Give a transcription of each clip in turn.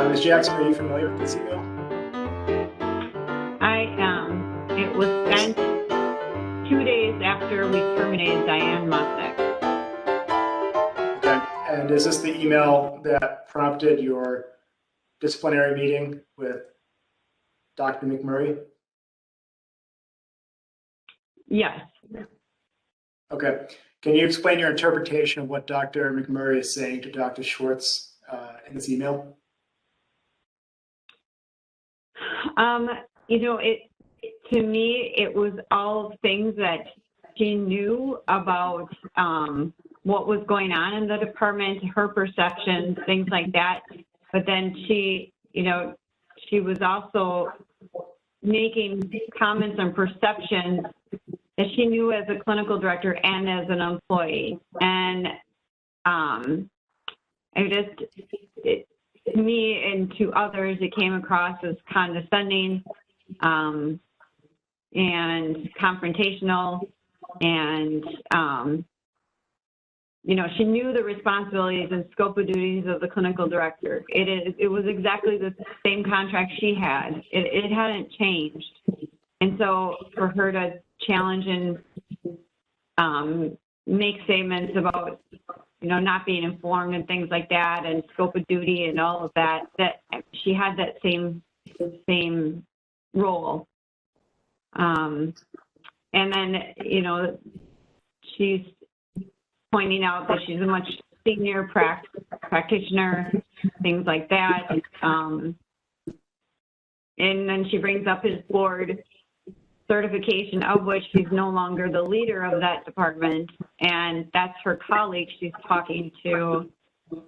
Ms. Jackson, are you familiar with this email? I am. It was sent 2 days after we terminated Diane Mosek. Okay, and is this the email that prompted your disciplinary meeting with Dr. McMurray? Yes. Okay, can you explain your interpretation of what Dr. McMurray is saying to Dr. Schwartz in this email? To me, it was all things that she knew about what was going on in the department, her perceptions, things like that. But then she was also making comments on perceptions that she knew as a clinical director and as an employee. And to me and to others, it came across as condescending and confrontational. And, she knew the responsibilities and scope of duties of the clinical director. It was exactly the same contract she had. It hadn't changed. And so for her to challenge and make statements about, not being informed and things like that, and scope of duty and all of that, that she had that same role. And then, she's pointing out that she's a much senior practitioner, things like that. And then she brings up his board certification, of which she's no longer the leader of that department, and that's her colleague she's talking to,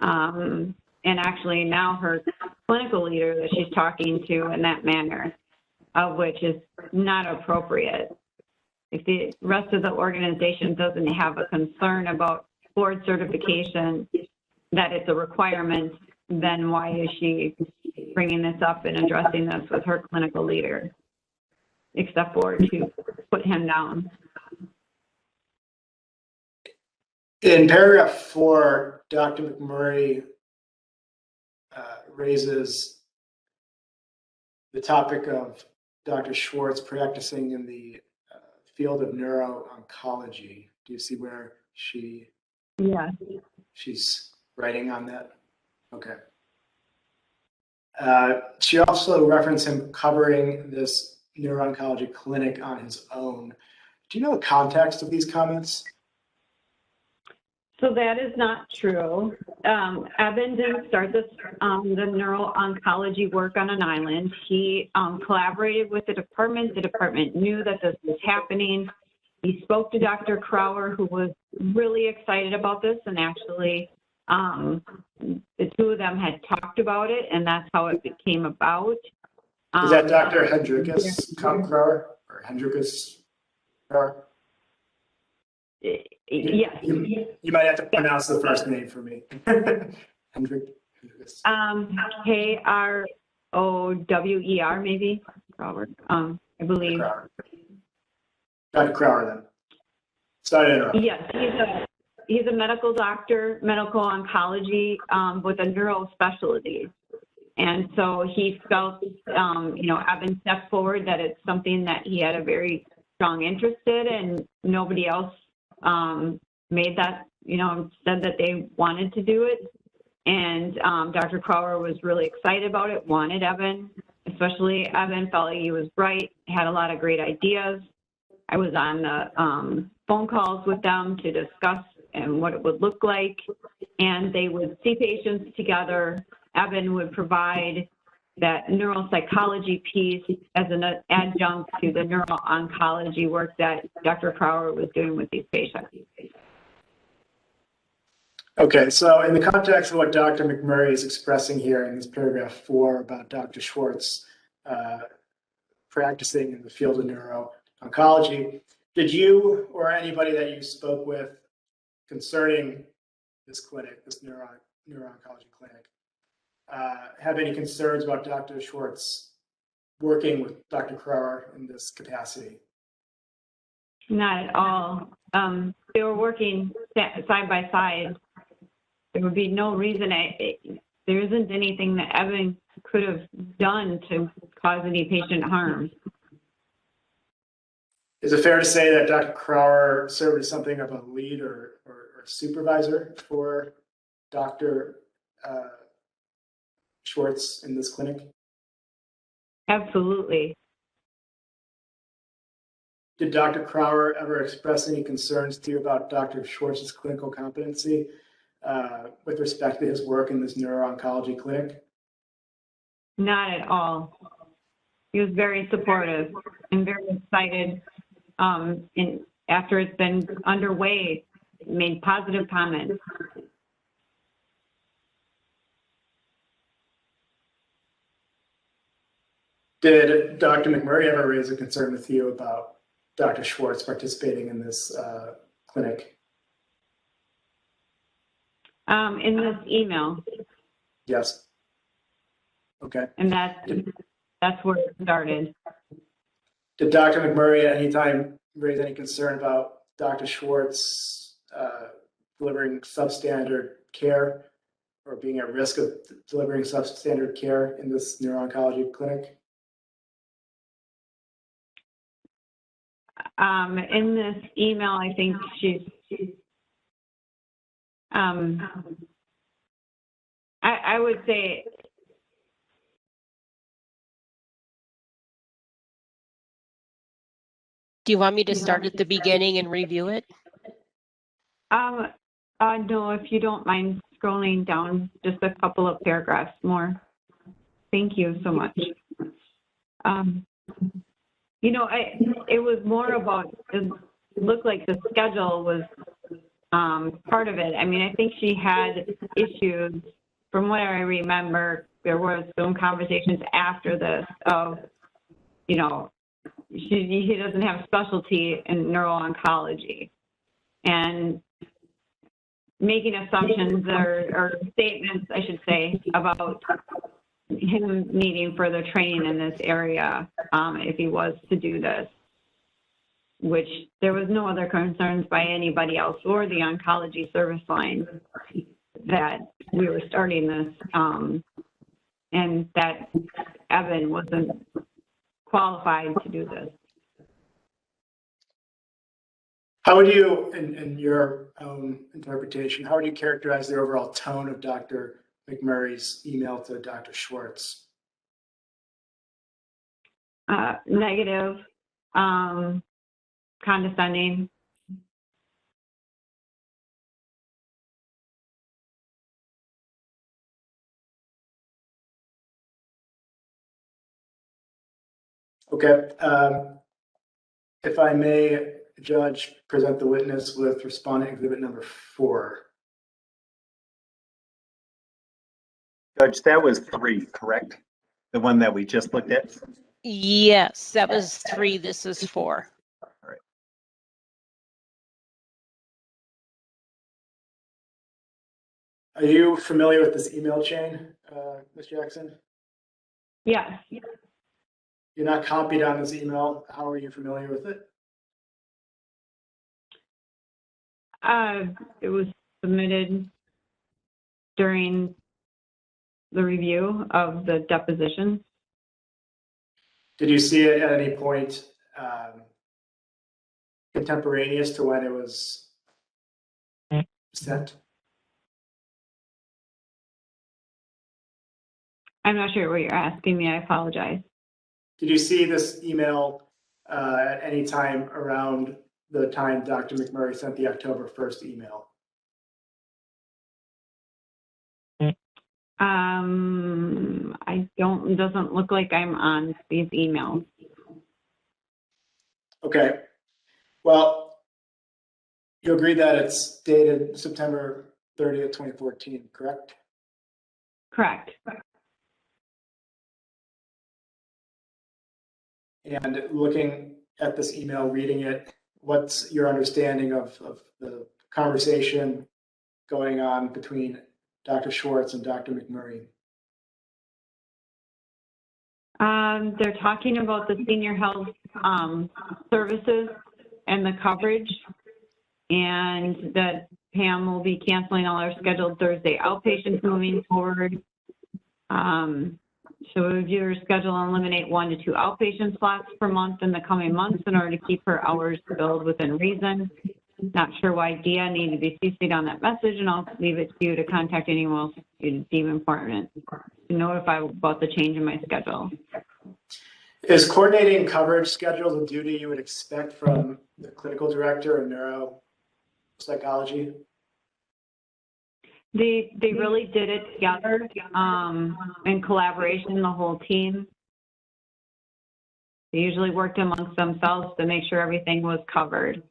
and actually now her clinical leader that she's talking to in that manner, of which is not appropriate. If the rest of the organization doesn't have a concern about board certification, that it's a requirement, then why is she bringing this up and addressing this with her clinical leader, except for to put him down? In paragraph 4, Dr. McMurray raises the topic of Dr. Schwartz practicing in the field of neuro-oncology. Do you see where she's writing on that? Okay. She also referenced him covering this neuro-oncology clinic on his own. Do you know the context of these comments? So that is not true. Eben didn't start this, the neuro-oncology work on an island. He collaborated with the department. The department knew that this was happening. He spoke to Dr. Crower, who was really excited about this, and actually the two of them had talked about it, and that's how it came about. Is that Dr. Hendrikus Crower or Hendrikus Crower? Yes. You might have to pronounce the first name for me. Hendrikus. Krower, maybe. Crower. I believe. Dr. Crower, then. Sorry to interrupt. Yes, he's a medical doctor, medical oncology with a neuro specialty. And so he felt, Eben stepped forward that it's something that he had a very strong interest in, and nobody else made that, said that they wanted to do it. And Dr. Crower was really excited about it, wanted Eben, especially Eben felt like he was bright, had a lot of great ideas. I was on the phone calls with them to discuss and what it would look like, and they would see patients together. Eben would provide that neuropsychology piece as an adjunct to the neuro-oncology work that Dr. Crower was doing with these patients. Okay, so in the context of what Dr. McMurray is expressing here in this paragraph 4 about Dr. Schwartz practicing in the field of neuro-oncology, did you or anybody that you spoke with concerning this clinic, this neuro-oncology clinic, have any concerns about Dr. Schwartz working with Dr. Crower in this capacity? Not at all. They were working side by side. There would be no reason. there isn't anything that Evan could have done to cause any patient harm. Is it fair to say that Dr. Crower served as something of a lead or supervisor for Dr. Schwartz in this clinic? Absolutely. Did Dr. Crower ever express any concerns to you about Dr. Schwartz's clinical competency with respect to his work in this neuro-oncology clinic? Not at all. He was very supportive and very excited. And after it's been underway, made positive comments. Did Dr. McMurray ever raise a concern with you about Dr. Schwartz participating in this clinic? In this email. Yes. Okay. And that's where it started. Did Dr. McMurray at any time raise any concern about Dr. Schwartz delivering substandard care or being at risk of delivering substandard care in this neuro-oncology clinic? In this email, I think I would say Do you want me to start at the beginning and review it? no, if you don't mind scrolling down just a couple of paragraphs more. Thank you so much. You know, it was more about, it looked like the schedule was part of it. I mean, I think she had issues, from what I remember, there was some conversations after this of, you know, he doesn't have specialty in neuro-oncology. And making assumptions or statements, I should say, about him needing further training in this area if he was to do this, which there was no other concerns by anybody else or the oncology service line that we were starting this and that Evan wasn't qualified to do this. How would you, in your own interpretation, how would you characterize the overall tone of Dr. McMurray's email to Dr. Schwartz? Negative, condescending. Okay. If I may, Judge, present the witness with respondent exhibit number 4. Judge, that was 3, correct? The one that we just looked at? Yes, that was 3. This is 4. All right. Are you familiar with this email chain, Ms. Jackson? Yes. You're not copied on this email. How are you familiar with it? It was submitted during the review of the deposition. Did you see it at any point contemporaneous to when it was sent? I'm not sure what you're asking me. I apologize. Did you see this email at any time around the time Dr. McMurray sent the October 1st email? It doesn't look like I'm on these emails. Okay. Well, you agree that it's dated September 30th, 2014, correct? Correct. And looking at this email, reading it, what's your understanding of the conversation going on between Dr. Schwartz and Dr. McMurray? They're talking about the senior health services and the coverage, and that Pam will be canceling all our scheduled Thursday outpatients moving forward, So we review her schedule and eliminate 1 to 2 outpatient slots per month in the coming months in order to keep her hours filled within reason. Not sure why Dia needed to be CC'd on that message, and I'll leave it to you to contact anyone else you deem important to notify about the change in my schedule. Is coordinating coverage schedules a duty you would expect from the clinical director of neuropsychology? They really did it together in collaboration, the whole team. They usually worked amongst themselves to make sure everything was covered.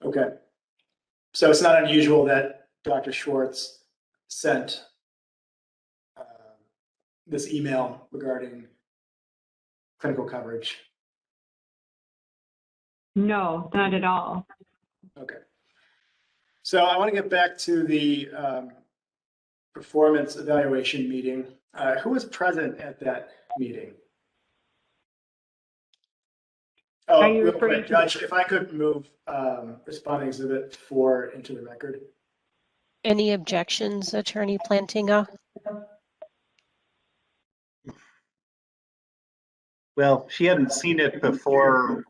Okay. So it's not unusual that Dr. Schwartz sent this email regarding clinical coverage. No, not at all. Okay. So I want to get back to the performance evaluation meeting. Who was present at that meeting? Oh, Are you real referring quick, to- Judge, if I could move responding exhibit 4 into the record. Any objections, Attorney Plantinga? Well, she hadn't seen it before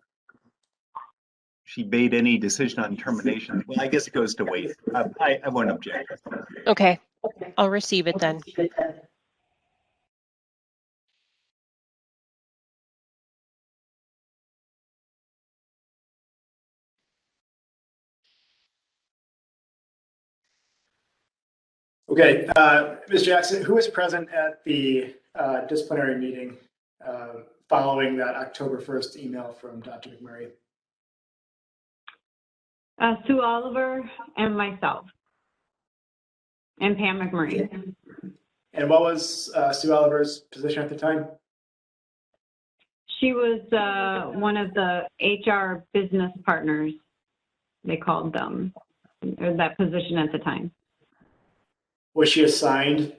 she made any decision on termination. Well, I guess it goes to wait. I won't object. Okay, I'll receive it then. Okay, Ms. Jackson, who was present at the disciplinary meeting following that October 1st email from Dr. McMurray? Sue Oliver and myself, and Pam McMurray. And what was Sue Oliver's position at the time? She was one of the HR business partners, they called them, or that position at the time. Was she assigned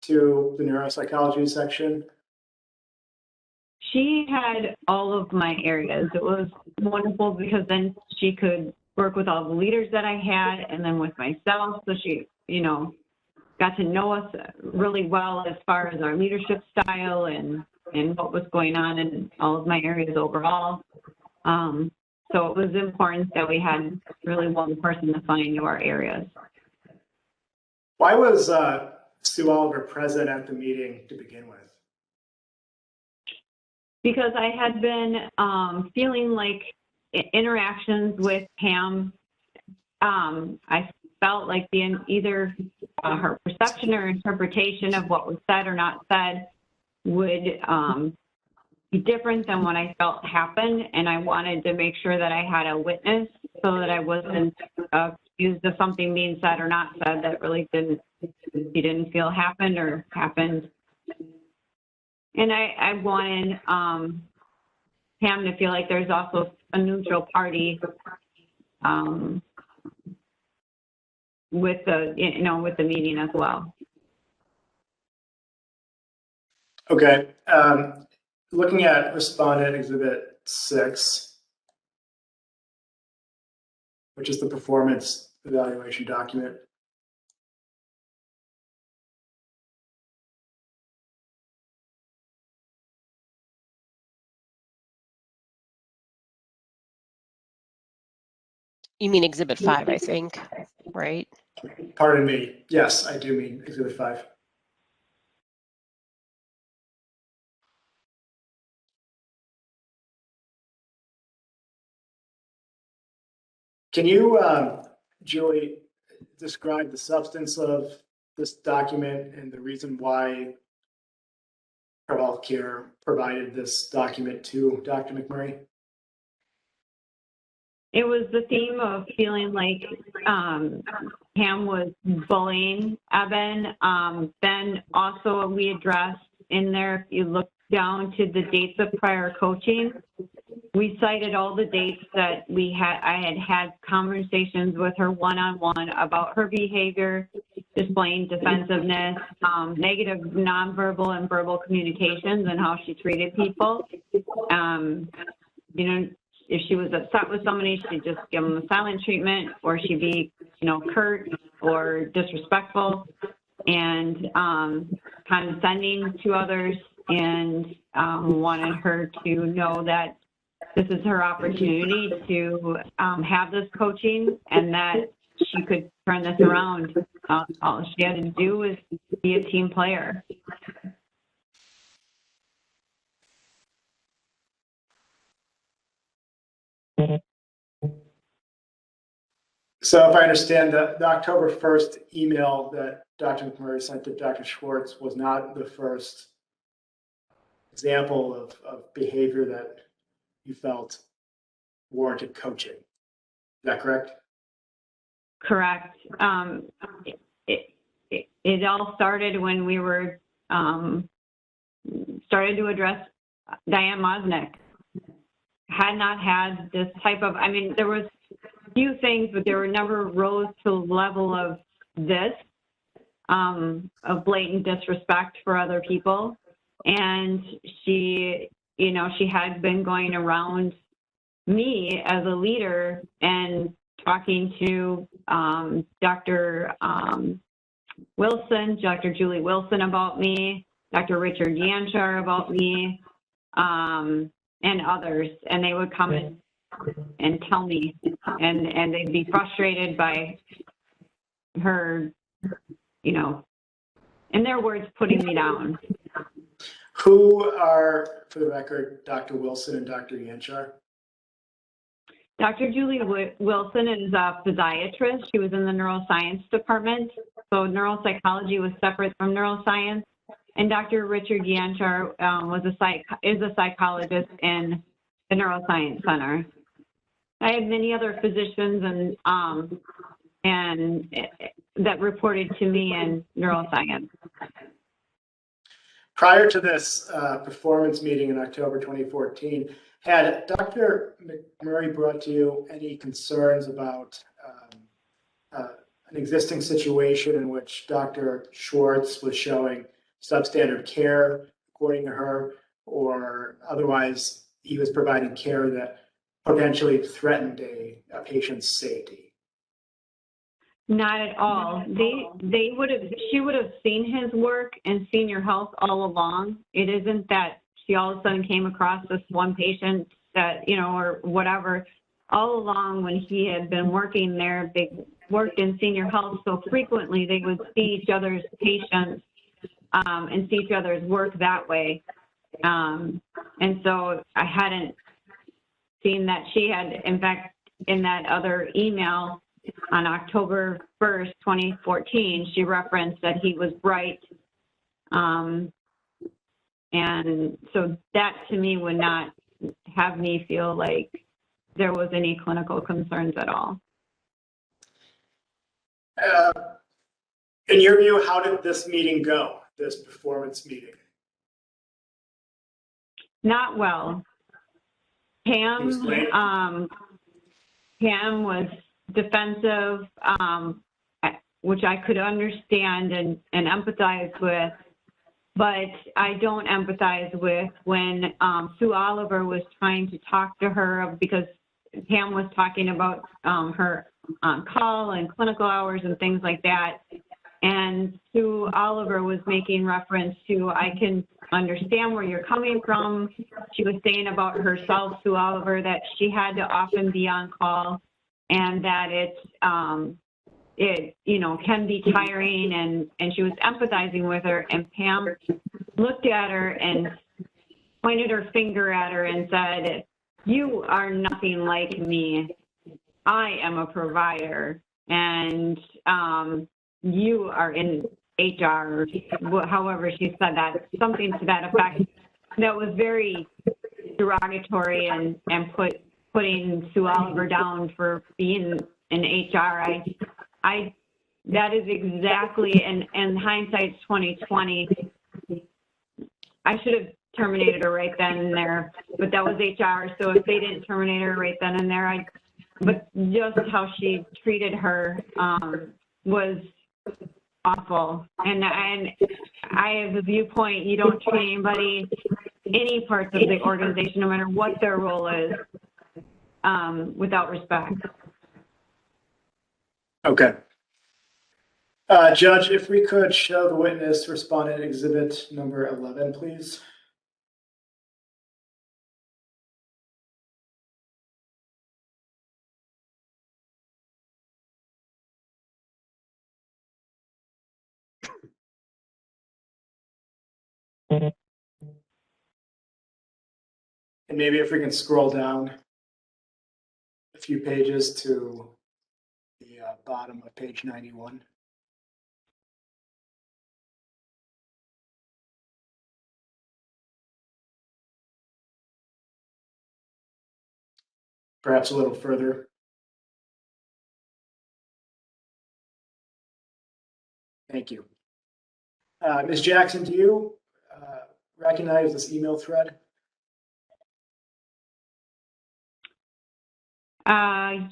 to the neuropsychology section? She had all of my areas. It was wonderful because then she could work with all the leaders that I had and then with myself. So she, you know, got to know us really well as far as our leadership style and what was going on in all of my areas overall. So it was important that we had really one person assigned to our areas. Why was Sue Oliver present at the meeting to begin with? Because I had been feeling like interactions with Pam, I felt like either her perception or interpretation of what was said or not said would be different than what I felt happened, and I wanted to make sure that I had a witness so that I wasn't accused of something being said or not said that really she didn't feel happened or happened. And I wanted Pam to feel like there's also a neutral party with the with the meeting as well. Okay. Looking at Respondent Exhibit 6, which is the performance evaluation document. You mean Exhibit 5, I think, right? Pardon me. Yes, I do mean Exhibit 5. Can you, Julie, describe the substance of this document and the reason why ProHealth Care provided this document to Dr. McMurray? It was the theme of feeling like Pam was bullying Evan. Then also we addressed in there, if you look down to the dates of prior coaching, we cited all the dates that I had conversations with her one-on-one about her behavior, displaying defensiveness, negative nonverbal and verbal communications, and how she treated people. If she was upset with somebody, she'd just give them a silent treatment, or she'd be, curt or disrespectful. and condescending to others, and wanted her to know that this is her opportunity to have this coaching and that she could turn this around. All she had to do was be a team player. So if I understand, the October 1st email that Dr. McMurray sent to Dr. Schwartz was not the first example of behavior that you felt warranted coaching. Is that correct? Correct. It all started when we were started to address Diane Mosnick. Had not had this type of, I mean, there was few things, but there were never rose to the level of this, of blatant disrespect for other people. And she, you know, she had been going around me as a leader and talking to Dr. Wilson, Dr. Julie Wilson about me, Dr. Richard Yanchar about me, and others. And they would come and tell me, and they'd be frustrated by her, you know, in their words, putting me down. Who are, for the record, Dr. Wilson and Dr. Yanchar? Dr. Julie Wilson is a physiatrist. She was in the neuroscience department. So neuropsychology was separate from neuroscience. And Dr. Richard Yanchar is a psychologist in the neuroscience center. I had many other physicians and that reported to me in neuroscience. Prior to this performance meeting in October 2014, had Dr. McMurray brought to you any concerns about an existing situation in which Dr. Schwartz was showing substandard care, according to her, or otherwise he was providing care that potentially threatened a patient's safety? Not at all. She would have seen his work in senior health all along. It isn't that she all of a sudden came across this one patient that, you know, or whatever. All along when he had been working there, they worked in senior health so frequently they would see each other's patients and see each other's work that way. And so I hadn't seen that she had, in fact, in that other email on October 1st, 2014, she referenced that he was bright. And so that to me would not have me feel like there was any clinical concerns at all. In your view, how did this meeting go, this performance meeting? Not well. Pam was defensive, which I could understand and empathize with, but I don't empathize with when Sue Oliver was trying to talk to her, because Pam was talking about her on-call and clinical hours and things like that. And Sue Oliver was making reference to, I can understand where you're coming from. She was saying about herself, Sue Oliver, that she had to often be on call and that it you know, can be tiring, and she was empathizing with her, and Pam looked at her and pointed her finger at her and said, "You are nothing like me. I am a provider, and you are in HR," or however she said that, something to that effect. That was very derogatory and putting Sue Oliver down for being in HR. That is exactly, and hindsight's 2020. I should have terminated her right then and there, but that was HR. So if they didn't terminate her right then and there, but just how she treated her was awful. And I have a viewpoint, you don't treat anybody, any parts of the organization, no matter what their role is, without respect. Okay. Judge, if we could show the witness respondent exhibit number 11, please. And maybe if we can scroll down a few pages to the bottom of page 91. Perhaps a little further. Thank you. Ms. Jackson, do you recognize this email thread?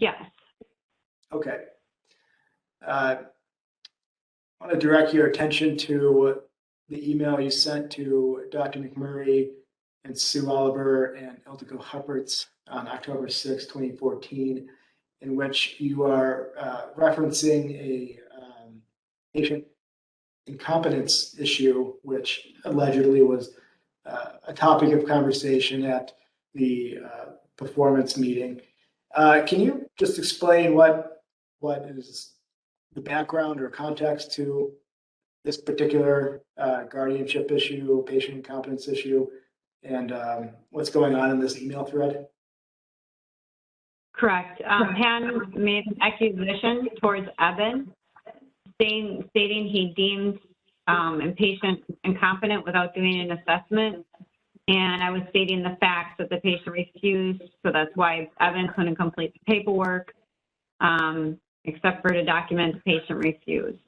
Yes. Okay. I want to direct your attention to the email you sent to Dr. McMurray and Sue Oliver and Ildiko Huppertz on October 6, 2014, in which you are referencing a patient incompetence issue, which allegedly was a topic of conversation at the performance meeting. Can you just explain what is the background or context to this particular guardianship issue, patient incompetence issue, and what's going on in this email thread? Correct. Han made an accusation towards Evan, stating he deemed patient incompetent without doing an assessment. And I was stating the facts that the patient refused, so that's why Evan couldn't complete the paperwork, except for to document the patient refused.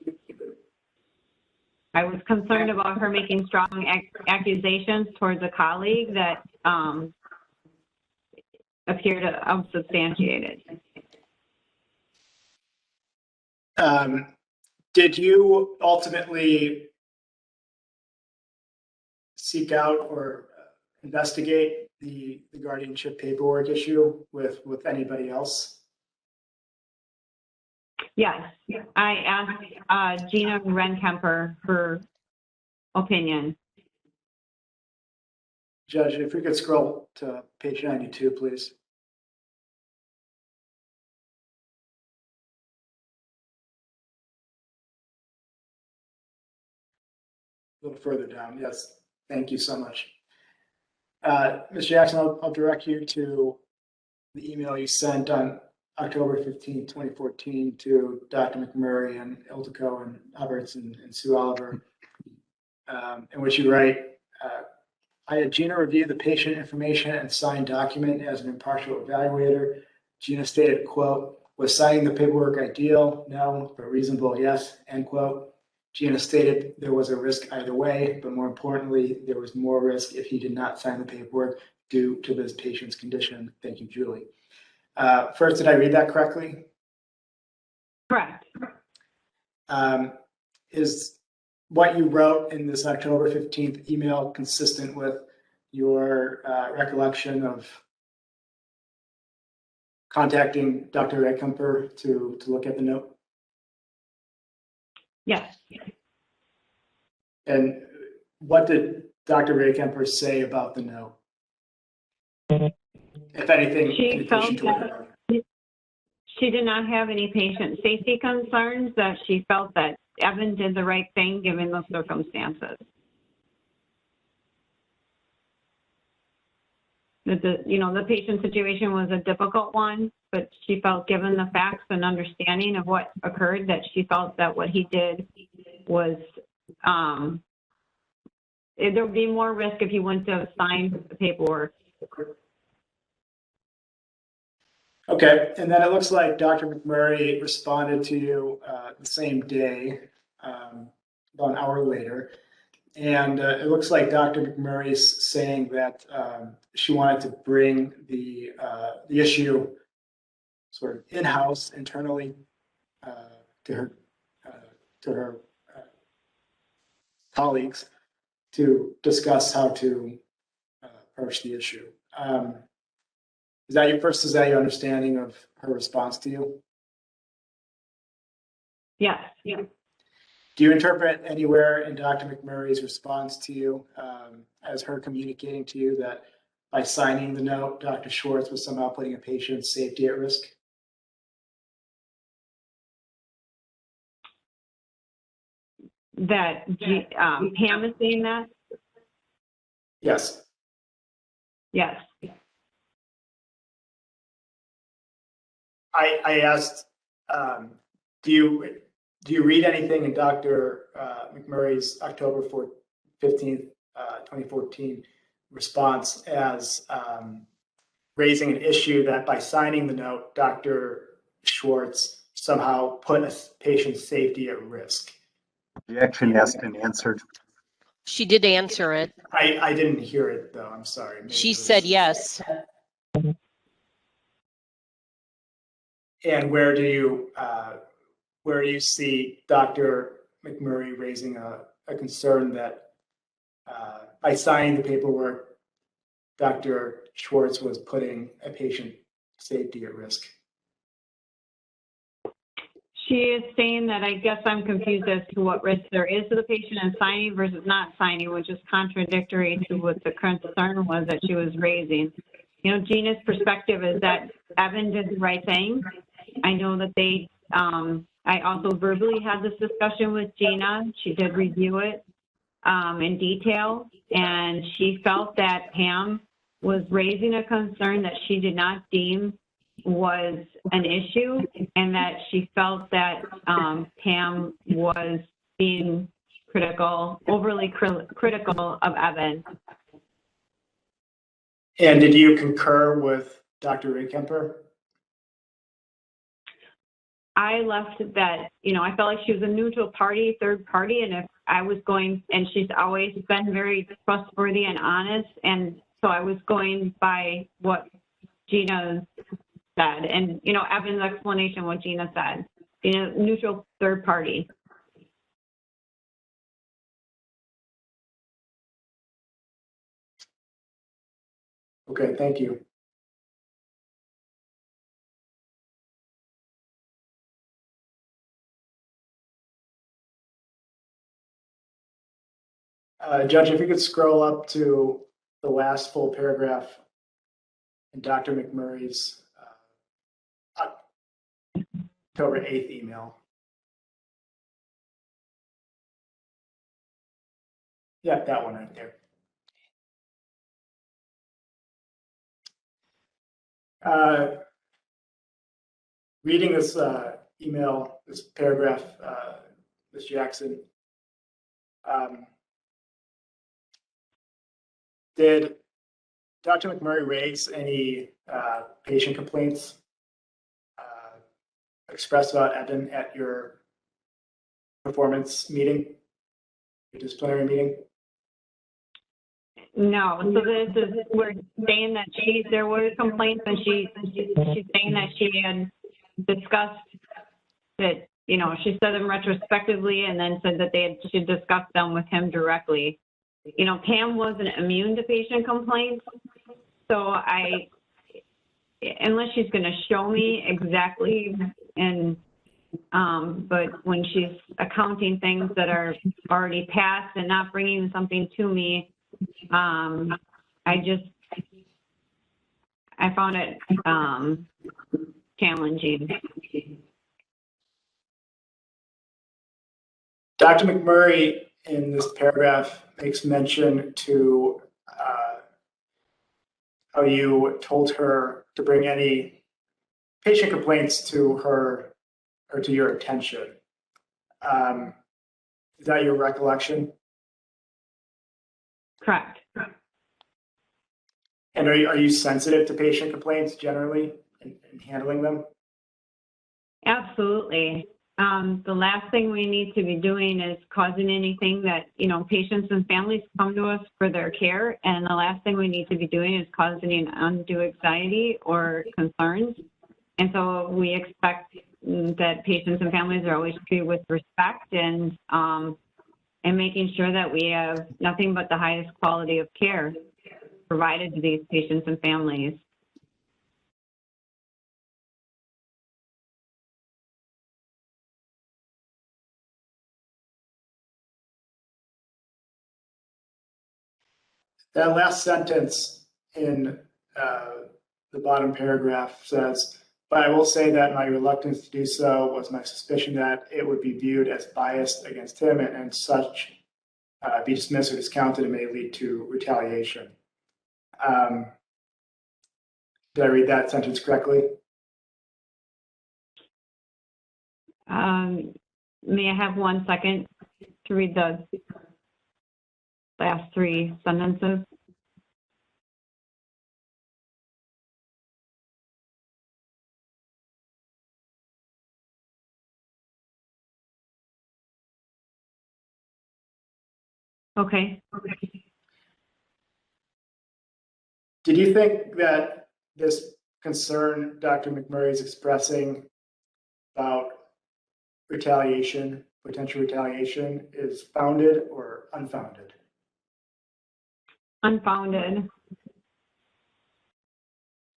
I was concerned about her making strong accusations towards a colleague that appeared unsubstantiated. Did you ultimately seek out or investigate the guardianship paperwork issue with anybody else? Yes, I asked Gina Renkemper her opinion. Judge, if we could scroll to page 92, please. A little further down, yes. Thank you so much. Ms. Jackson, I'll direct you to the email you sent on October 15, 2014 to Dr. McMurray and Ildiko and Huppertz and Sue Oliver, in which you write, I had Gina review the patient information and sign document as an impartial evaluator. Gina stated, quote, was signing the paperwork ideal? No, but reasonable, yes, end quote. Gina stated there was a risk either way, but more importantly, there was more risk if he did not sign the paperwork due to this patient's condition. Thank you, Julie. First, did I read that correctly? Correct. Is what you wrote in this October 15th email consistent with your recollection of contacting Dr. Renkemper to look at the note? Yes. And what did Dr. Renkemper say about the note? If anything, She felt that she did not have any patient safety concerns, that she felt that Evan did the right thing given the circumstances. The patient situation was a difficult one, but she felt given the facts and understanding of what occurred that she felt that what he did was, there would be more risk if he wouldn't have signed the paperwork. Okay, and then it looks like Dr. McMurray responded to you the same day, about an hour later. And it looks like Dr. McMurray is saying that she wanted to bring the issue sort of in-house internally to her colleagues to discuss how to approach the issue. Is that your understanding of her response to you? Yes. Yeah. Do you interpret anywhere in Dr. McMurray's response to you as her communicating to you that by signing the note, Dr. Schwartz was somehow putting a patient's safety at risk? That Pam is saying that? Yes. Yes. I asked, do you read anything in Dr. McMurray's October 15th, 2014 response as raising an issue that by signing the note, Dr. Schwartz somehow put a patient's safety at risk? Objection asked and answered. She did answer it. I didn't hear it though. I'm sorry. Maybe She it was- said yes. And where do you see Dr. McMurray raising a concern that by signing the paperwork, Dr. Schwartz was putting a patient safety at risk? She is saying that I guess I'm confused as to what risk there is to the patient in signing versus not signing, which is contradictory to what the concern was that she was raising. You know, Gina's perspective is that Evan did the right thing. I know that I also verbally had this discussion with Gina. She did review it in detail, and she felt that Pam was raising a concern that she did not deem was an issue, and that she felt that Pam was being overly critical of Evan. And did you concur with Dr. Rickemper? I left that, you know, I felt like she was a neutral party, third party, and if I was going, and she's always been very trustworthy and honest, and so I was going by what Gina said, and, you know, Evan's explanation, what Gina said, you know, neutral third party. Okay, thank you. Judge, if you could scroll up to the last full paragraph in Dr. McMurray's October 8th email. Yeah, that one right there. Reading this email, this paragraph, Ms. Jackson, did Dr. McMurray raise any patient complaints expressed about Evan at your performance meeting, your disciplinary meeting? No, so we're saying that there were complaints, and she's saying that she had discussed that, you know, she said them retrospectively and then said that she discussed them with him directly. You know, Pam wasn't immune to patient complaints, so unless she's going to show me exactly, and but when she's accounting things that are already passed and not bringing something to me, I found it challenging. Dr. McMurray in this paragraph makes mention to how you told her to bring any patient complaints to her or to your attention. Is that your recollection? Correct. And are you sensitive to patient complaints generally in handling them? Absolutely. The last thing we need to be doing is causing anything that, you know, patients and families come to us for their care, and the last thing we need to be doing is causing undue anxiety or concerns. And so we expect that patients and families are always treated with respect, and making sure that we have nothing but the highest quality of care provided to these patients and families. That last sentence in the bottom paragraph says, but I will say that my reluctance to do so was my suspicion that it would be viewed as biased against him and such be dismissed or discounted and may lead to retaliation. Did I read that sentence correctly? May I have 1 second to read the last 3 sentences? Okay. Did you think that this concern Dr. McMurray is expressing about retaliation, potential retaliation, is founded or unfounded? Unfounded.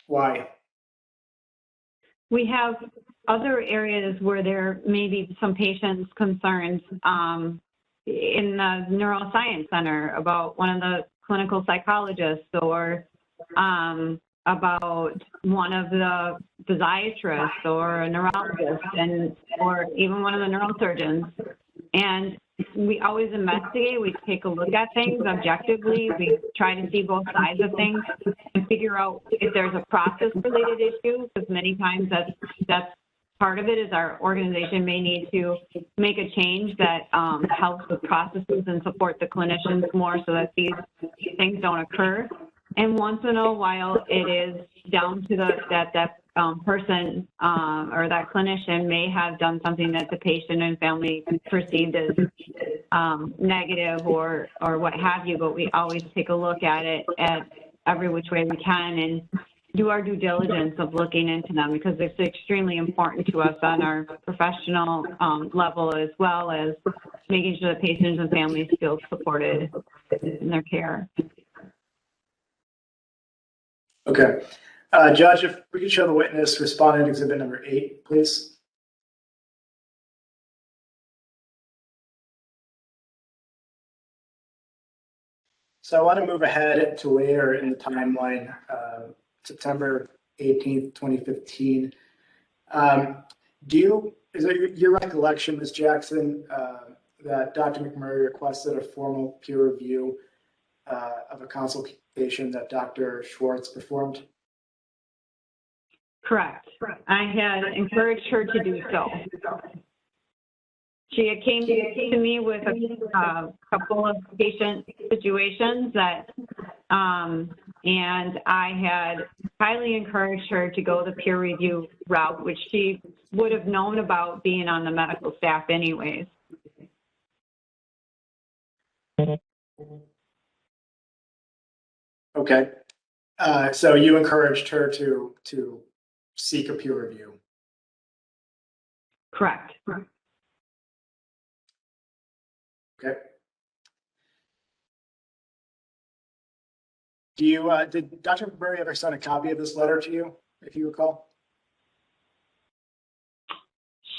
Why? We have other areas where there may be some patients' concerns in the neuroscience center about one of the clinical psychologists or about one of the physiatrists or a neurologist or even one of the neurosurgeons. And we always investigate, we take a look at things objectively, we try to see both sides of things and figure out if there's a process-related issue, because many times that's part of it is our organization may need to make a change that helps with processes and support the clinicians more so that these things don't occur. And once in a while, it is down to that person or that clinician may have done something that the patient and family perceived as negative or what have you, but we always take a look at it at every which way we can and do our due diligence of looking into them, because it's extremely important to us on our professional level, as well as making sure that patients and families feel supported in their care. Okay. Judge, if we could show the witness respondent exhibit number 8, please. So I want to move ahead to later in the timeline, September 18th, 2015. Is it your recollection, Ms. Jackson, that Dr. McMurray requested a formal peer review of a consultation that Dr. Schwartz performed? Correct. I had encouraged her to do so. She came to me with a couple of patient situations that, and I had highly encouraged her to go the peer review route, which she would have known about being on the medical staff anyways. Okay. So you encouraged her to seek a peer review? Correct. Okay. Did Dr. McMurray ever send a copy of this letter to you, if you recall?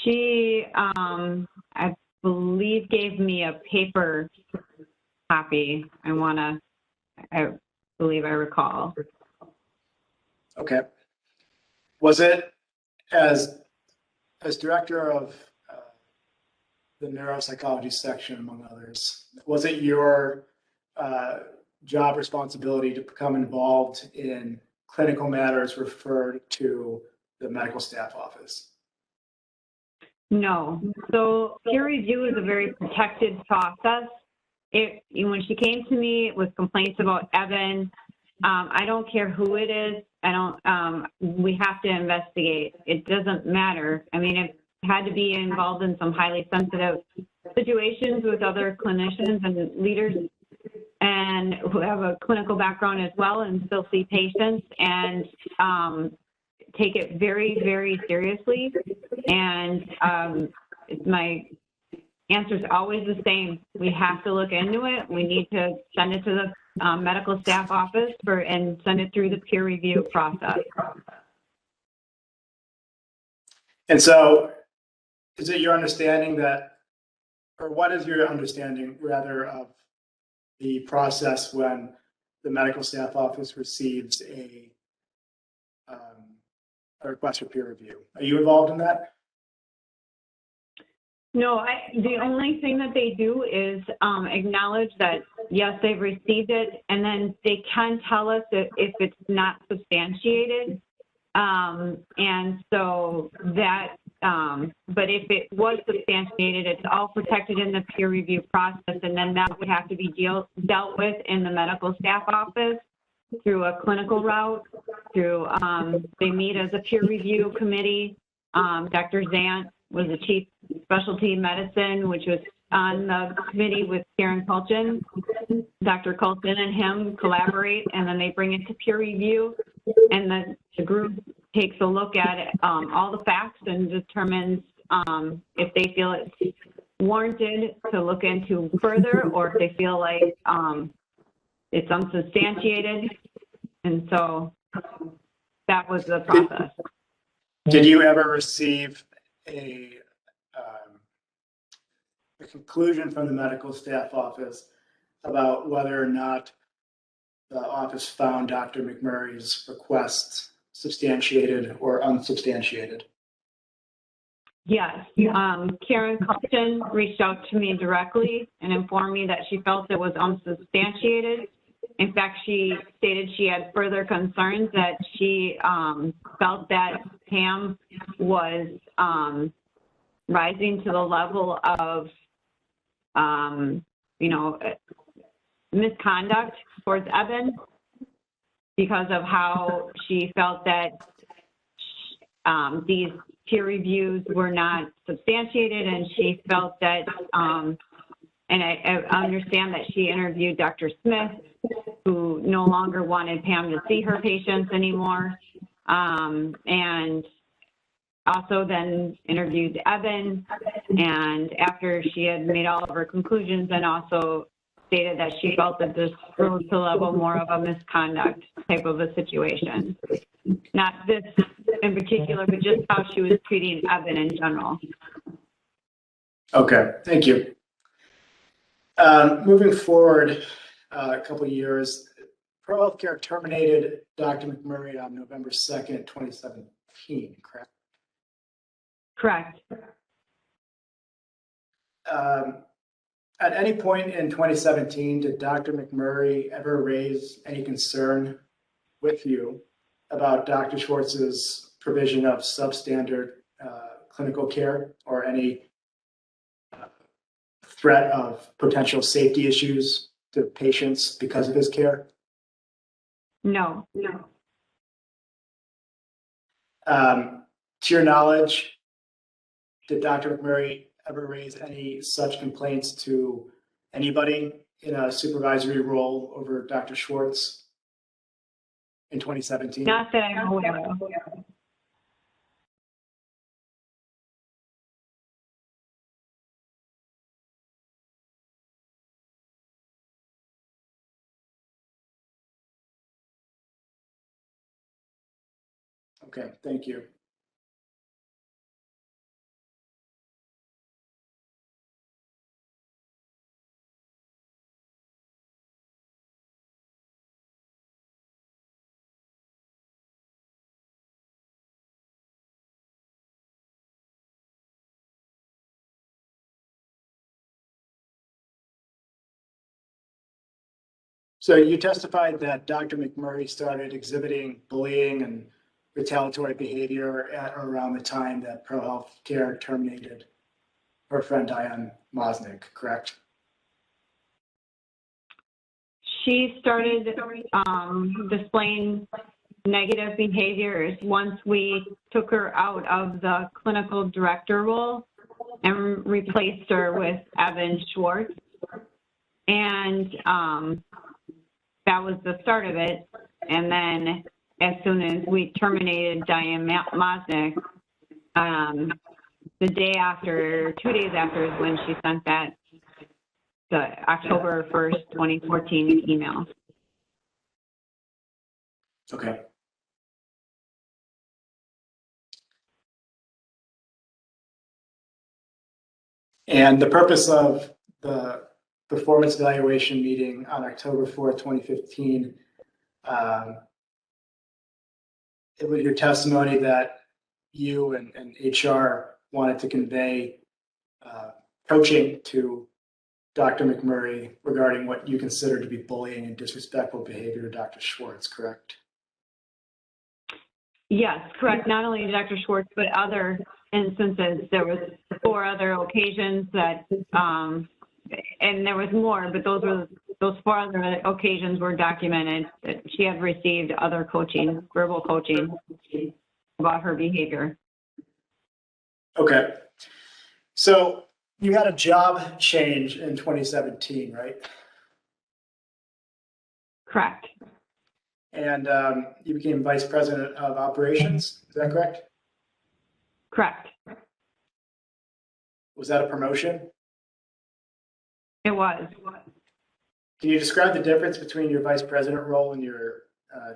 She, I believe, gave me a paper copy. I believe I recall. Okay. Was it as director of the neuropsychology section, among others, was it your job responsibility to become involved in clinical matters referred to the medical staff office? No. So peer review is a very protected process. When she came to me with complaints about Evan, I don't care who it is. We have to investigate. It doesn't matter. I mean, it had to be involved in some highly sensitive situations with other clinicians and leaders and who have a clinical background as well and still see patients and take it very, very seriously. And my answer is always the same. We have to look into it. We need to send it to the medical staff office and send it through the peer review process. And so is it your understanding that, or what is your understanding rather of the process when the medical staff office receives a request for peer review. Are you involved in that? No, the only thing that they do is acknowledge that, yes, they've received it, and then they can tell us if it's not substantiated. And so that, but if it was substantiated, it's all protected in the peer review process, and then that would have to be dealt with in the medical staff office through a clinical route, through, they meet as a peer review committee. Dr. Zant was the chief specialty medicine, which was on the committee with Karen Culchin. Dr. Culchin and him collaborate, and then they bring it to peer review, and the group takes a look at it, all the facts, and determines if they feel it's warranted to look into further, or if they feel like it's unsubstantiated. And so that was the process. Did you ever receive a conclusion from the medical staff office about whether or not the office found Dr. McMurray's request substantiated or unsubstantiated? Yes. Karen Culchin reached out to me directly and informed me that she felt it was unsubstantiated. In fact, she stated she had further concerns, that she felt that Pam was rising to the level of, misconduct towards Evan, because of how she felt that these peer reviews were not substantiated, and she felt that, and I understand that she interviewed Dr. Smith, who no longer wanted Pam to see her patients anymore, and also then interviewed Evan, and after she had made all of her conclusions, and also stated that she felt that this rose to the level more of a misconduct type of a situation. Not this in particular, but just how she was treating Evan in general. Okay, thank you. Moving forward a couple of years, ProHealth Care terminated Dr. McMurray on November 2nd, 2017, correct? Correct. At any point in 2017, did Dr. McMurray ever raise any concern with you about Dr. Schwartz's provision of substandard clinical care, or any threat of potential safety issues to patients because of his care? No. To your knowledge, did Dr. McMurray ever raise any such complaints to anybody in a supervisory role over Dr. Schwartz in 2017? Not that I'm aware of. Okay, thank you. So you testified that Dr. McMurray started exhibiting bullying and retaliatory behavior at or around the time that ProHealth Care terminated her friend Diane Mosnick, correct? She started displaying negative behaviors once we took her out of the clinical director role and replaced her with Evan Schwartz. And that was the start of it. And then as soon as we terminated Diane Mosnick, the day after, 2 days after, is when she sent that, the October 1st, 2014 email. Okay. And the purpose of the performance evaluation meeting on October 4th, 2015. It was your testimony that you and HR wanted to convey coaching to Dr. McMurray regarding what you consider to be bullying and disrespectful behavior to Dr. Schwartz, correct? Yes, correct. Not only Dr. Schwartz, but other instances. There was 4 other occasions that, and there was more, but those 4 other occasions were documented that she had received other coaching, verbal coaching about her behavior. Okay. So you had a job change in 2017, right? Correct. And you became vice president of operations. Is that correct? Correct. Was that a promotion? It was. Can you describe the difference between your vice president role and your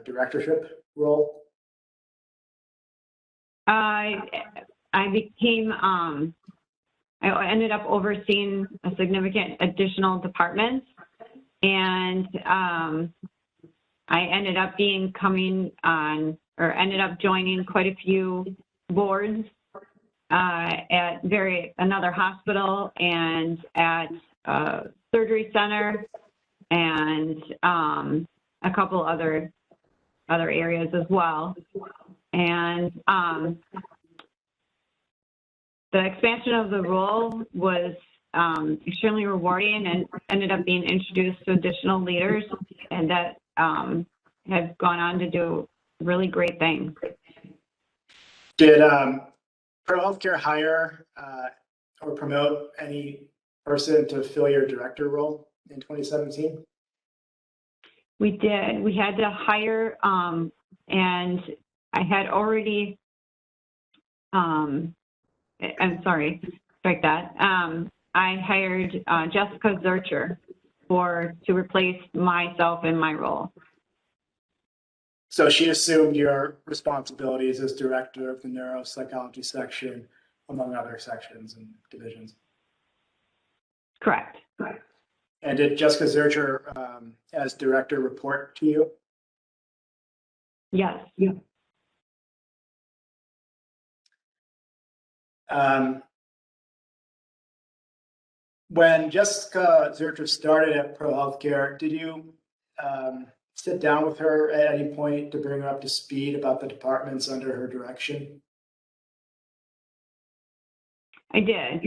directorship role? I became, I ended up overseeing a significant additional departments, and I ended up ended up joining quite a few boards at another hospital and at a surgery center and a couple other areas as well. And the expansion of the role was extremely rewarding and ended up being introduced to additional leaders and that have gone on to do really great things. Did ProHealth hire or promote any person to fill your director role in 2017? We did. We had to hire, and I had already, I'm sorry, strike that. I hired Jessica Zurcher to replace myself in my role. So she assumed your responsibilities as director of the neuropsychology section, among other sections and divisions. Correct. And did Jessica Zurcher, as director, report to you? Yes. When Jessica Zurcher started at ProHealth, did you sit down with her at any point to bring her up to speed about the departments under her direction? I did.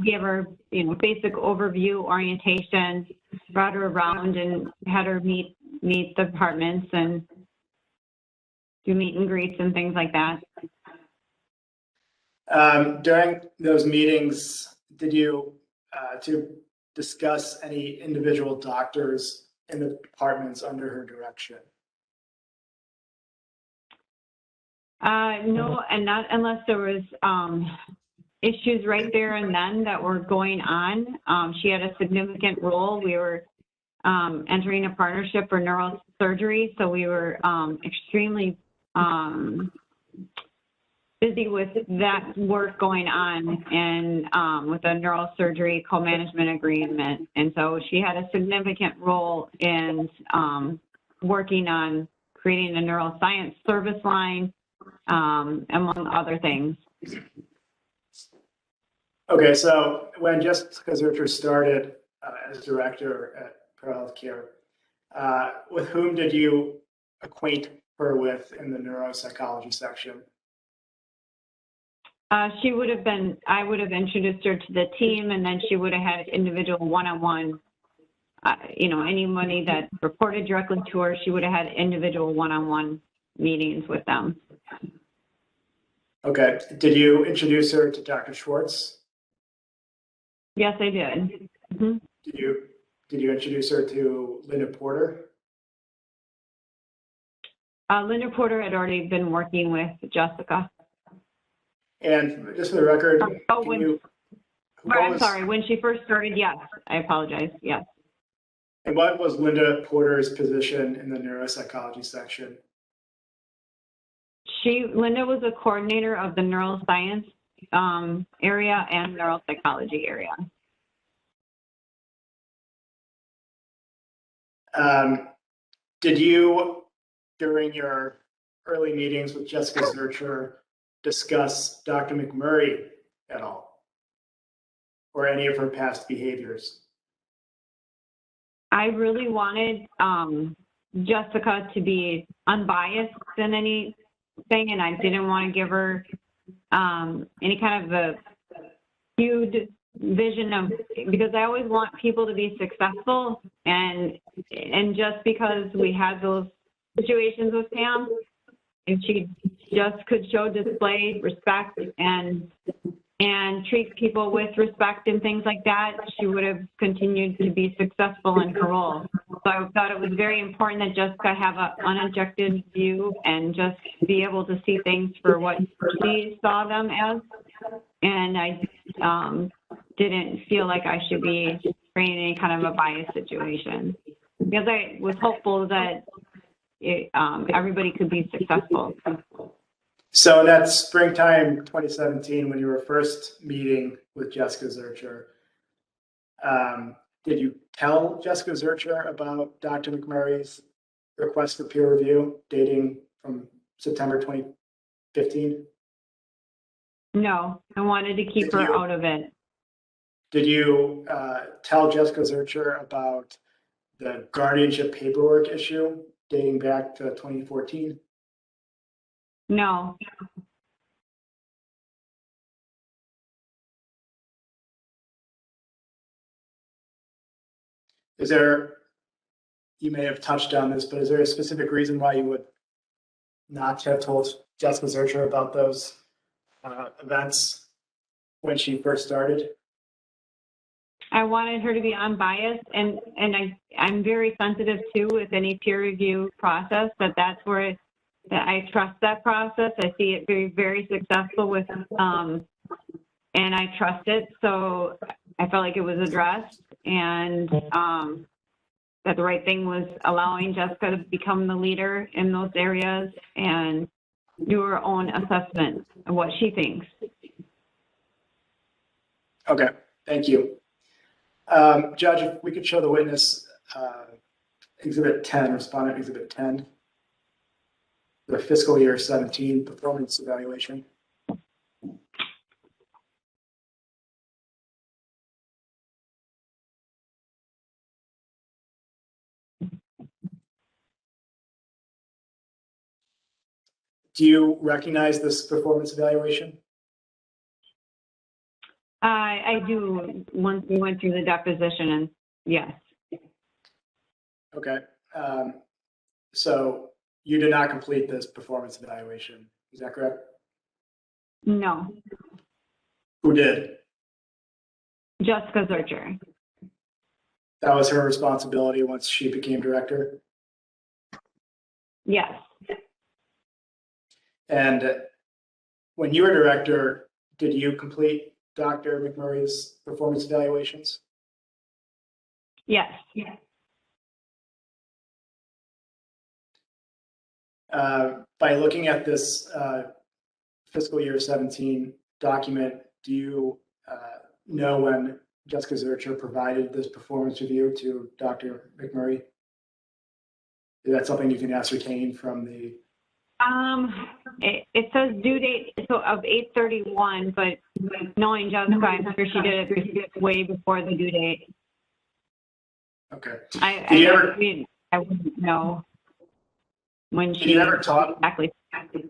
Gave her, basic overview orientation, brought her around and had her meet the departments and do meet and greets and things like that. During those meetings, did you to discuss any individual doctors in the departments under her direction? No, and not unless there was issues right there and then that were going on. She had a significant role. We were entering a partnership for neurosurgery, so we were extremely busy with that work going on and with a neurosurgery co-management agreement. And so she had a significant role in working on creating a neuroscience service line, among other things. Okay, so when Jessica Zurcher started as director at ProHealth, with whom did you acquaint her with in the neuropsychology section? She would have been, I would have introduced her to the team, and then she would have had individual one-on-one, anybody that reported directly to her, she would have had individual one-on-one meetings with them. Okay, did you introduce her to Dr. Schwartz? Yes, I did. Mm-hmm. Did you introduce her to Linda Porter? Linda Porter had already been working with Jessica. And just for the record, sorry, when she first started, yes, I apologize, yes. And what was Linda Porter's position in the neuropsychology section? Linda was a coordinator of the neuroscience area and neuropsychology area. Did you, during your early meetings with Jessica Zurcher, discuss Dr. McMurray at all? Or any of her past behaviors? I really wanted Jessica to be unbiased in anything, and I didn't want to give her any kind of a skewed vision of, because I always want people to be successful, and just because we had those situations with Pam, if she just could display respect and treat people with respect and things like that, she would have continued to be successful in her role. So I thought it was very important that Jessica have an unobjective view and just be able to see things for what she saw them as. And I didn't feel like I should be creating any kind of a bias situation, because I was hopeful that everybody could be successful. So that's springtime 2017, when you were first meeting with Jessica Zurcher. Did you tell Jessica Zurcher about Dr. McMurray's request for peer review dating from September 2015? No, I wanted to keep her out of it. Did you tell Jessica Zurcher about the guardianship paperwork issue dating back to 2014? No. Is there, you may have touched on this, but is there a specific reason why you would not have told Jessica Zurcher about those events when she first started? I wanted her to be unbiased, and I'm very sensitive too with any peer review process, that's where that I trust that process. I see it very, very successful with, and I trust it. So I felt like it was addressed, and that the right thing was allowing Jessica to become the leader in those areas and do her own assessment of what she thinks. Okay, thank you. Judge, if we could show the witness Exhibit 10, Respondent Exhibit 10, the fiscal year 17 performance evaluation. Do you recognize this performance evaluation? I do, once we went through the deposition, and yes. Okay. So you did not complete this performance evaluation, is that correct? No. Who did? Jessica Zurcher. That was her responsibility once she became director? Yes. And when you were director, did you complete Dr. McMurray's performance evaluations? Yes. Yes. By looking at this fiscal year 17 document, do you know when Jessica Zurcher provided this performance review to Dr. McMurray? Is that something you can ascertain from the? It says due date of 8/31, but knowing Jessica, I'm sure she did it way before the due date. Okay. I wouldn't know when she. Did you ever talk? Exactly.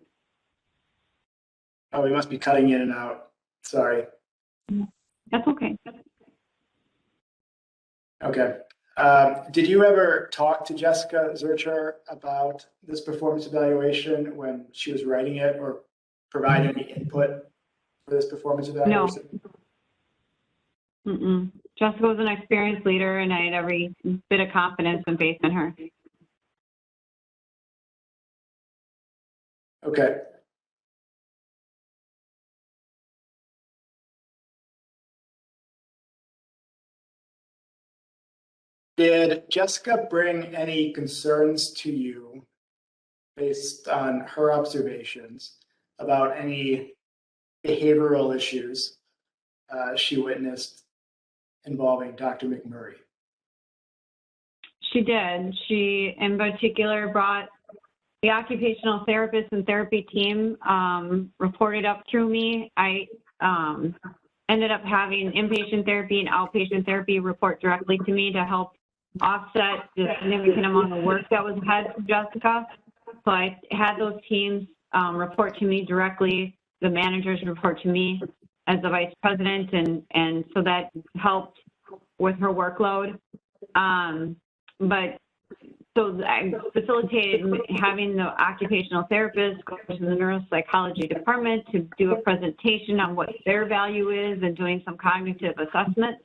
Oh, we must be cutting in and out. Sorry. That's okay. Okay. Did you ever talk to Jessica Zurcher about this performance evaluation when she was writing it, or provide any input for this performance evaluation? No. Mm-mm. Jessica was an experienced leader, and I had every bit of confidence and faith in her. Okay. Did Jessica bring any concerns to you based on her observations about any behavioral issues she witnessed involving Dr. McMurray? She did. She, in particular, brought the occupational therapist and therapy team, reported up through me. I ended up having inpatient therapy and outpatient therapy report directly to me to help offset the significant amount of work that was ahead for Jessica. So I had those teams report to me directly. The managers report to me as the vice president, and so that helped with her workload. But so I facilitated having the occupational therapist go to the neuropsychology department to do a presentation on what their value is and doing some cognitive assessments.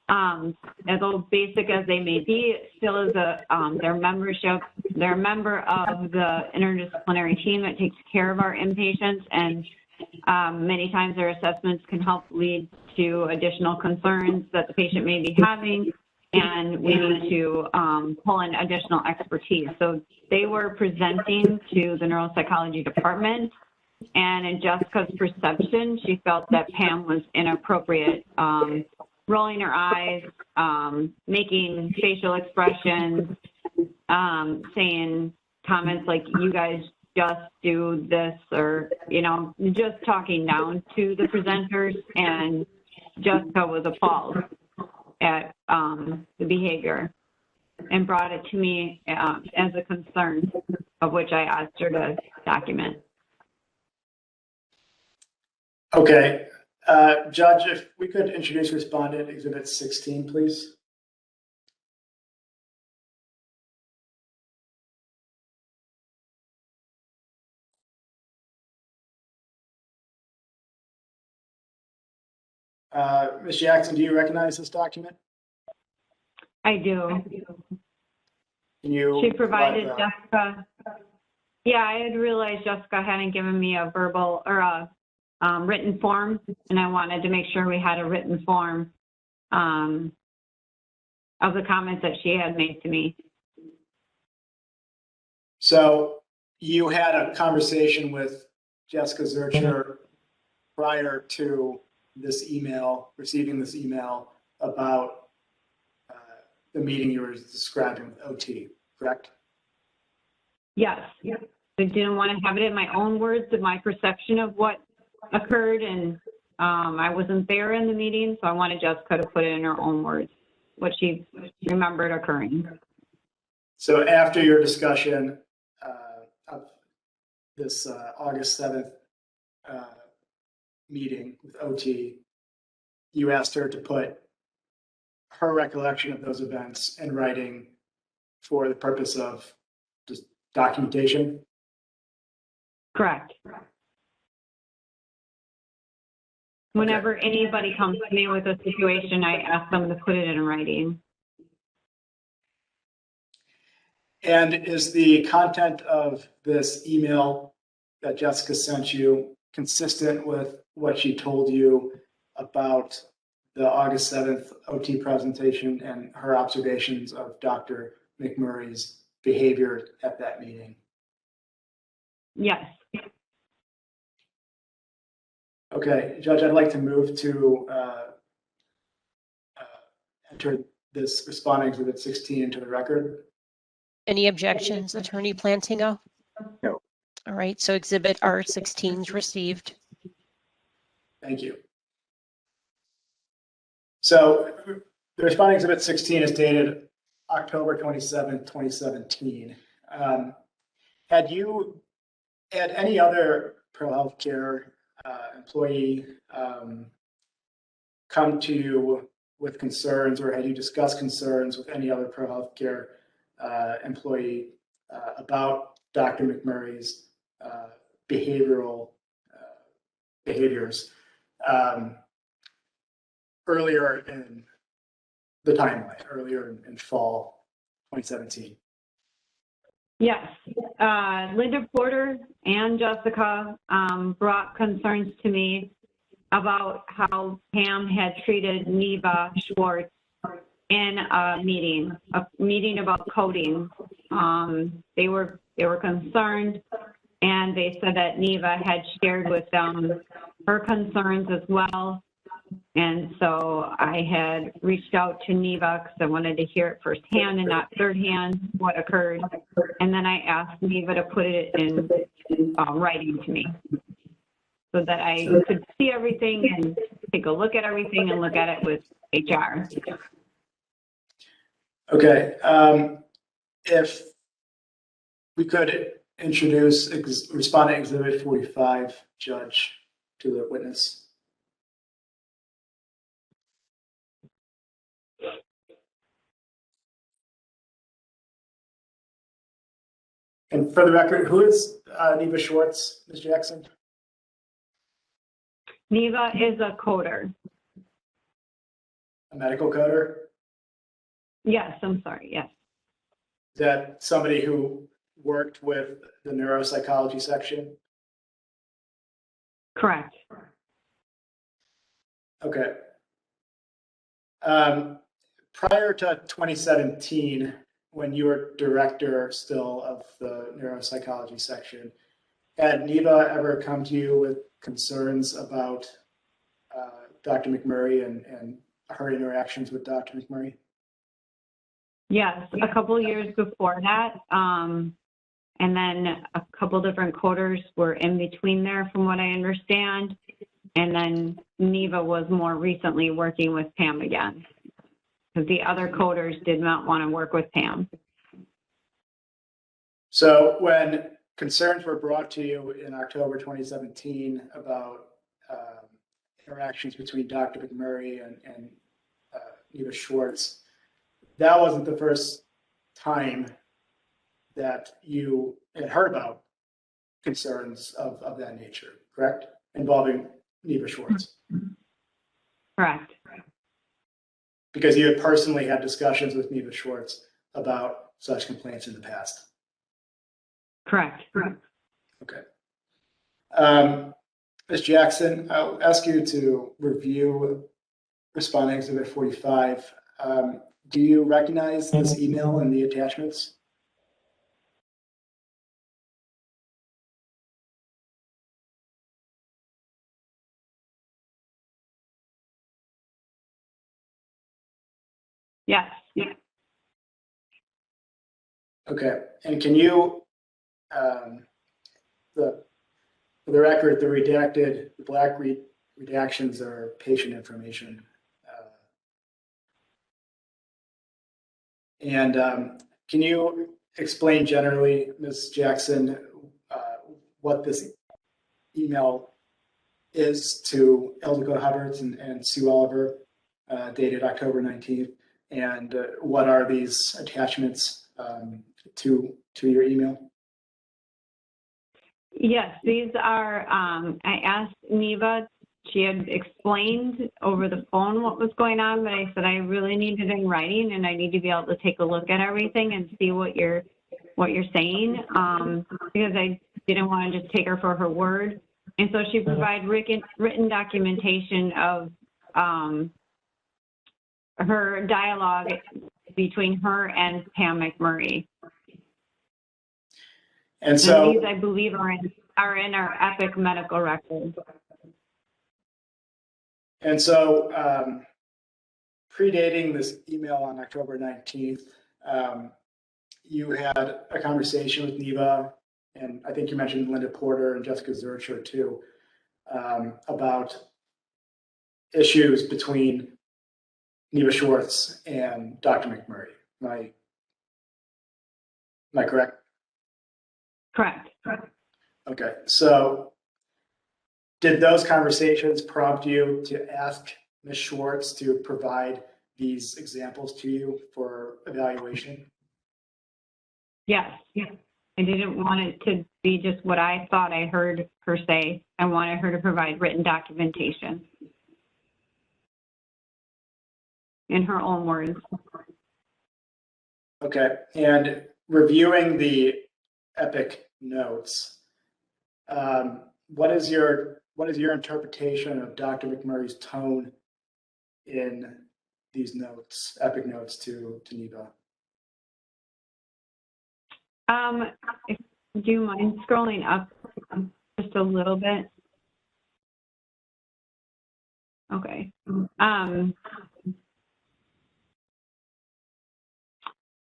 As old basic as they may be, it still is their membership. They're a member of the interdisciplinary team that takes care of our inpatients, and many times their assessments can help lead to additional concerns that the patient may be having, and we need to pull in additional expertise. So they were presenting to the neuropsychology department, and in Jessica's perception, she felt that Pam was inappropriate, rolling her eyes, making facial expressions, saying comments like, you guys just do this, or, you know, just talking down to the presenters, and Jessica was appalled at the behavior and brought it to me as a concern, of which I asked her to document. Okay. Judge, if we could introduce Respondent Exhibit 16, please. Ms. Jackson, do you recognize this document? I do. Can you She provided Jessica. Yeah, I had realized Jessica hadn't given me a verbal or a written form, and I wanted to make sure we had a written form of the comments that she had made to me. So you had a conversation with Jessica Zurcher prior to this email, receiving this email about the meeting you were describing with OT, correct? Yes. I didn't want to have it in my own words of my perception of what occurred, and I wasn't there in the meeting, so I wanted Jessica to put it in her own words, what she remembered occurring. So after your discussion of this August 7th meeting with OT, you asked her to put her recollection of those events in writing for the purpose of just documentation? Correct. Whenever anybody comes to me with a situation, I ask them to put it in writing. And is the content of this email that Jessica sent you consistent with what she told you about the August 7th OT presentation and her observations of Dr. McMurray's behavior at that meeting? Yes. Okay, Judge, I'd like to move to enter this Responding Exhibit 16 into the record. Any objections, Attorney Plantinga? No. All right, so Exhibit R16 is received. Thank you. So the Responding Exhibit 16 is dated October 27, 2017. Had any other ProHealth Care employee come to you with concerns, or had you discussed concerns with any other ProHealth Care employee about Dr. McMurray's behaviors earlier in the timeline, earlier in fall 2017? Yes. Linda Porter and Jessica brought concerns to me about how Pam had treated Neva Schwartz in a meeting about coding. They were concerned, and they said that Neva had shared with them her concerns as well. And so I had reached out to Neva because I wanted to hear it firsthand and not thirdhand what occurred. And then I asked Neva to put it in writing to me so that I could see everything and take a look at everything and look at it with HR. Okay. If we could introduce Respondent Exhibit 45, Judge, to the witness. And for the record, who is Neva Schwartz, Ms. Jackson? Neva is a coder. A medical coder? Yes, I'm sorry, yes. Is that somebody who worked with the neuropsychology section? Correct. Okay. Prior to 2017, when you were director still of the neuropsychology section, had Neva ever come to you with concerns about Dr. McMurray and her interactions with Dr. McMurray? Yes, a couple years before that. And then a couple different coders were in between there from what I understand. And then Neva was more recently working with Pam again, because the other coders did not want to work with Pam. So when concerns were brought to you in October 2017 about interactions between Dr. McMurray and Neva Schwartz, that wasn't the first time that you had heard about concerns of that nature, correct? Involving Neva Schwartz. Correct. Because you had personally had discussions with Neva Schwartz about such complaints in the past. Correct. Okay. Ms. Jackson, I'll ask you to review Respondent Exhibit 45. Do you recognize this email and the attachments? Yes. Yeah. Okay. And can you, for the record, the black redactions are patient information. Can you explain generally, Ms. Jackson, what this email is to Ildiko Hubbard and Sue Oliver, dated October 19th, and what are these attachments to your email? Yes, these are, I asked Neva, she had explained over the phone what was going on, but I said I really need it in writing and I need to be able to take a look at everything and see what you're saying, because I didn't want to just take her for her word. And so she provided written documentation of her dialogue between her and Pam McMurray. And so these, I believe, are in our EPIC medical records. And so, predating this email on October 19th, you had a conversation with Neva, and I think you mentioned Linda Porter and Jessica Zurcher too, about issues between Neva Schwartz and Dr. McMurray. Am I correct? Correct. Okay, so did those conversations prompt you to ask Ms. Schwartz to provide these examples to you for evaluation? Yes. Yes. I didn't want it to be just what I thought I heard her say. I wanted her to provide written documentation in her own words. Okay, and reviewing the EPIC notes, what is your interpretation of Dr. McMurray's tone in these notes, EPIC notes to Neva? Do you mind scrolling up just a little bit? Okay.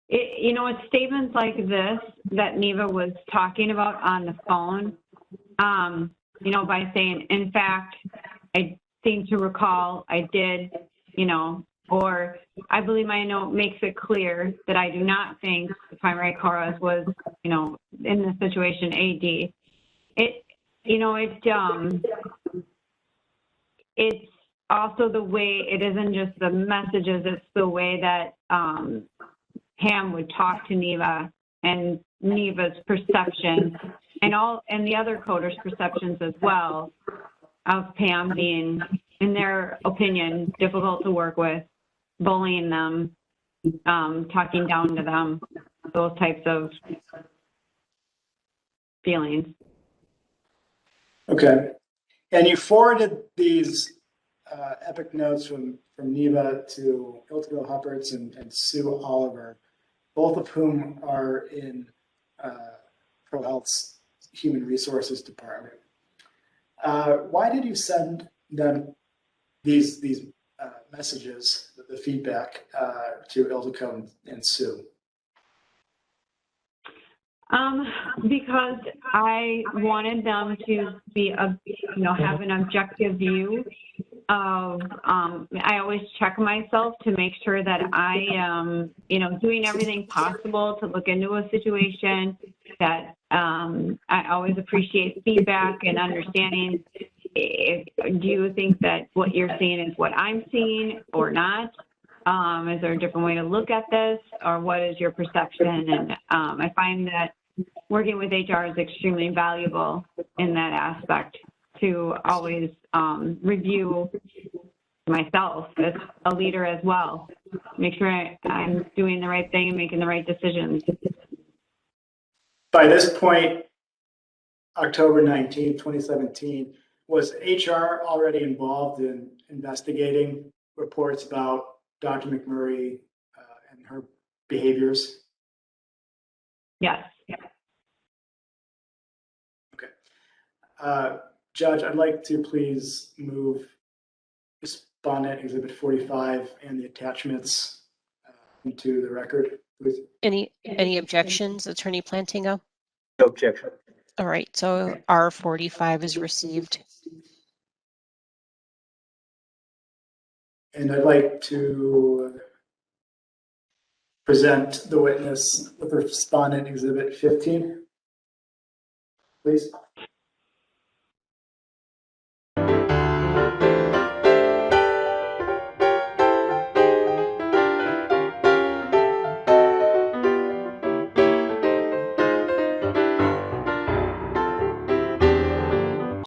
It's statements like this that Neva was talking about on the phone, by saying, in fact, I seem to recall I did, or I believe my note makes it clear that I do not think the primary cause was, in this situation, AD. It's also the way, it isn't just the messages, it's the way that Pam would talk to Neva and Neva's perception and the other coders' perceptions as well of Pam being, in their opinion, difficult to work with, bullying them, talking down to them, those types of feelings. Okay. And you forwarded these epic notes from Neva to Iltigo Huppertz and Sue Oliver, both of whom are in ProHealth's Human Resources Department. Why did you send them these messages, the feedback to Iltigo and Sue? Because I wanted them to be, have an objective view of, I always check myself to make sure that I am, doing everything possible to look into a situation, that I always appreciate feedback and understanding. Do you think that what you're seeing is what I'm seeing or not? Is there a different way to look at this, or what is your perception? And I find that working with HR is extremely valuable in that aspect, to always review myself as a leader as well. Make sure I'm doing the right thing and making the right decisions. By this point, October 19th, 2017, was HR already involved in investigating reports about Dr. McMurray and her behaviors? Yes. Okay. Judge, I'd like to please move Respondent Exhibit 45 and the attachments into the record, please. Any objections, Attorney Plantinga? No objection. All right, so R45 is received. And I'd like to present the witness with Respondent Exhibit 15, please.